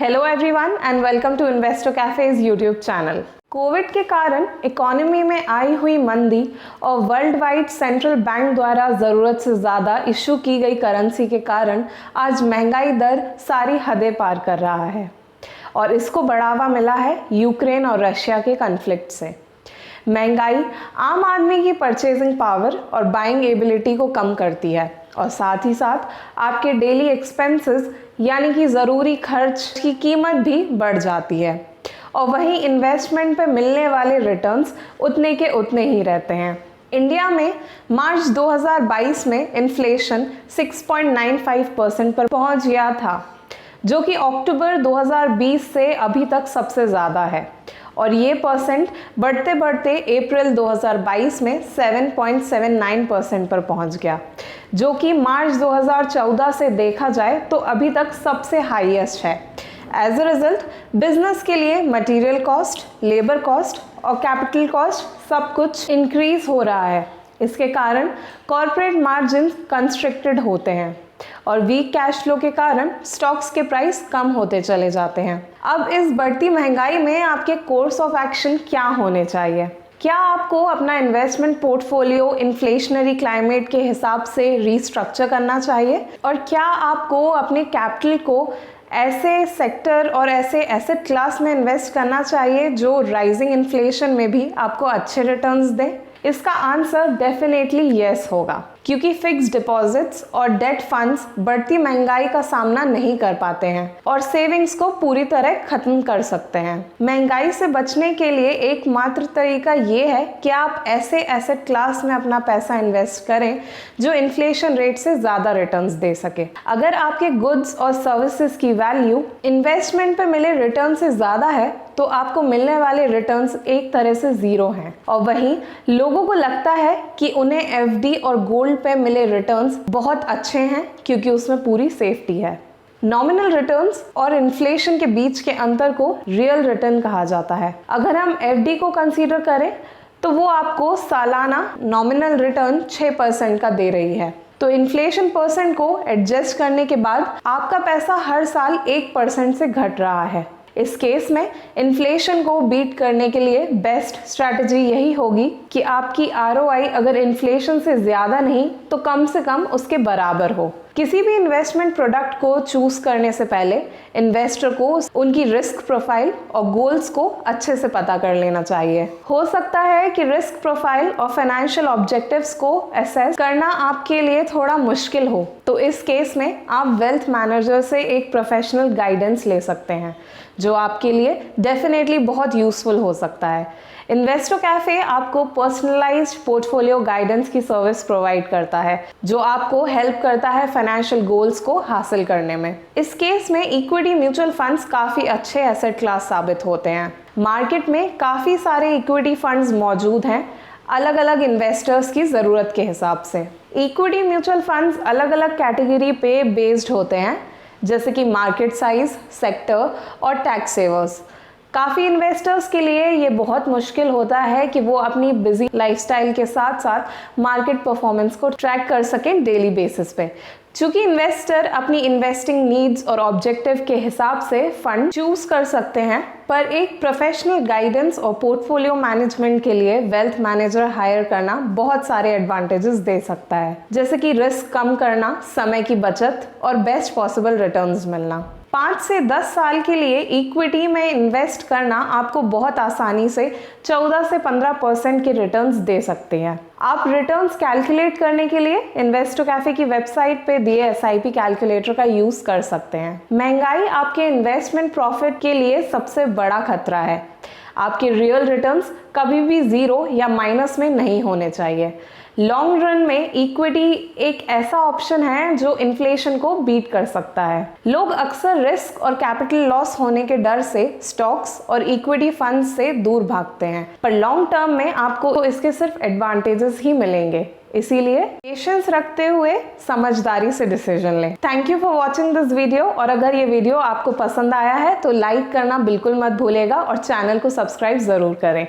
Hello everyone and welcome to Investor Cafe's YouTube channel. COVID के कारण economy में आई हुई मंदी और वर्ल्ड वाइड सेंट्रल बैंक द्वारा ज़रूरत से ज़्यादा इशू की गई करेंसी के कारण आज महंगाई दर सारी हदें पार कर रहा है और इसको बढ़ावा मिला है यूक्रेन और रशिया के कॉन्फ्लिक्ट से। महंगाई आम आदमी की परचेजिंग पावर और बाइंग एबिलिटी को कम करती है और साथ ही साथ आपके डेली एक्सपेंसेस यानी कि ज़रूरी खर्च की कीमत भी बढ़ जाती है और वहीं इन्वेस्टमेंट पे मिलने वाले रिटर्न्स उतने के उतने ही रहते हैं। इंडिया में मार्च 2022 में इन्फ्लेशन 6.95% पर पहुंच गया था, जो कि अक्टूबर 2020 से अभी तक सबसे ज़्यादा है और ये परसेंट बढ़ते बढ़ते अप्रैल 2022 में 7.79% पर पहुंच गया, जो कि मार्च 2014 से देखा जाए तो अभी तक सबसे हाईएस्ट है। एज अ रिजल्ट बिजनेस के लिए मटेरियल कॉस्ट, लेबर कॉस्ट और कैपिटल कॉस्ट सब कुछ इंक्रीज हो रहा है। इसके कारण कॉर्पोरेट मार्जिन कंस्ट्रिक्टेड होते हैं और वीक कैश फ्लो के कारण स्टॉक्स के प्राइस कम होते चले जाते हैं। अब इस बढ़ती महंगाई में आपके कोर्स ऑफ एक्शन क्या होने चाहिए? क्या आपको अपना इन्वेस्टमेंट पोर्टफोलियो इन्फ्लेशनरी क्लाइमेट के हिसाब से रीस्ट्रक्चर करना चाहिए और क्या आपको अपने कैपिटल को ऐसे सेक्टर और ऐसे एसेट क्लास में इन्वेस्ट करना चाहिए जो राइजिंग इन्फ्लेशन में भी आपको अच्छे रिटर्न्स दें? इसका आंसर डेफिनेटली यस होगा, क्योंकि फिक्स्ड डिपॉजिट्स और डेट फंड्स बढ़ती महंगाई का सामना नहीं कर पाते हैं और सेविंग्स को पूरी तरह खत्म कर सकते हैं। महंगाई से बचने के लिए एकमात्र तरीका ये है कि आप ऐसे एसेट क्लास में अपना पैसा इन्वेस्ट करें जो इन्फ्लेशन रेट से ज़्यादा रिटर्न्स दे सके। अगर आपके गुड्स और सर्विसेज की वैल्यू इन्वेस्टमेंट पे मिले रिटर्न से ज़्यादा है तो आपको मिलने वाले रिटर्न्स एक तरह से ज़ीरो हैं और वहीं लोगों को लगता है कि उन्हें एफडी और गोल्ड पे मिले रिटर्न्स बहुत अच्छे हैं क्योंकि उसमें पूरी सेफ्टी है। नॉमिनल रिटर्न्स और इन्फ्लेशन के बीच के अंतर को रियल रिटर्न कहा जाता है। अगर हम एफडी को कंसीडर करें तो वो आपको सालाना नॉमिनल रिटर्न 6% का दे रही है, तो इन्फ्लेशन परसेंट को एडजस्ट करने के बाद आपका पैसा हर साल 1% से घट रहा है। इस केस में इन्फ्लेशन को बीट करने के लिए बेस्ट स्ट्रैटेजी यही होगी कि आपकी आरओआई अगर इन्फ्लेशन से ज़्यादा नहीं तो कम से कम उसके बराबर हो। किसी भी इन्वेस्टमेंट प्रोडक्ट को चूज करने से पहले इन्वेस्टर को उनकी रिस्क प्रोफाइल और गोल्स को अच्छे से पता कर लेना चाहिए। हो सकता है कि रिस्क प्रोफाइल और फाइनेंशियल ऑब्जेक्टिव्स को असेस करना आपके लिए थोड़ा मुश्किल हो, तो इस केस में आप वेल्थ मैनेजर से एक प्रोफेशनल गाइडेंस ले सकते हैं जो आपके लिए डेफिनेटली बहुत यूजफुल हो सकता है। इन्वेस्टर कैफे आपको पर्सनलाइज्ड पोर्टफोलियो गाइडेंस की सर्विस प्रोवाइड करता है जो आपको हेल्प करता है फाइनेंशियल गोल्स को हासिल करने में। इस केस में इक्विटी म्यूचुअल फंड्स काफ़ी अच्छे एसेट क्लास साबित होते हैं। मार्केट में काफ़ी सारे इक्विटी फंड्स मौजूद हैं अलग अलग इन्वेस्टर्स की ज़रूरत के हिसाब से। इक्विटी म्यूचुअल फंड्स अलग अलग कैटेगरी पे बेस्ड होते हैं, जैसे कि मार्केट साइज, सेक्टर और टैक्स सेवर्स। काफ़ी इन्वेस्टर्स के लिए ये बहुत मुश्किल होता है कि वो अपनी बिजी लाइफस्टाइल के साथ साथ मार्केट परफॉर्मेंस को ट्रैक कर सकें डेली बेसिस पे। चूँकि इन्वेस्टर अपनी इन्वेस्टिंग नीड्स और ऑब्जेक्टिव के हिसाब से फंड चूज कर सकते हैं, पर एक प्रोफेशनल गाइडेंस और पोर्टफोलियो मैनेजमेंट के लिए वेल्थ मैनेजर हायर करना बहुत सारे एडवांटेजेस दे सकता है, जैसे कि रिस्क कम करना, समय की बचत और बेस्ट पॉसिबल रिटर्न्स मिलना। 5 से 10 साल के लिए इक्विटी में इन्वेस्ट करना आपको बहुत आसानी से 14 से 15% के रिटर्न्स दे सकते हैं। आप रिटर्न्स कैलकुलेट करने के लिए इन्वेस्टर कैफे की वेबसाइट पे दिए एसआईपी कैलकुलेटर का यूज कर सकते हैं। महंगाई आपके इन्वेस्टमेंट प्रॉफिट के लिए सबसे बड़ा खतरा है। आपके रियल रिटर्न्स कभी भी ज़ीरो या माइनस में नहीं होने चाहिए। लॉन्ग रन में इक्विटी एक ऐसा ऑप्शन है जो इन्फ्लेशन को बीट कर सकता है। लोग अक्सर रिस्क और कैपिटल लॉस होने के डर से स्टॉक्स और इक्विटी फंड्स से दूर भागते हैं, पर लॉन्ग टर्म में आपको इसके सिर्फ एडवांटेजेस ही मिलेंगे। इसीलिए पेशेंस रखते हुए समझदारी से डिसीजन लें। Thank you for watching this video और अगर ये वीडियो आपको पसंद आया है तो लाइक करना बिल्कुल मत भूलिएगा और चैनल को सब्सक्राइब ज़रूर करें।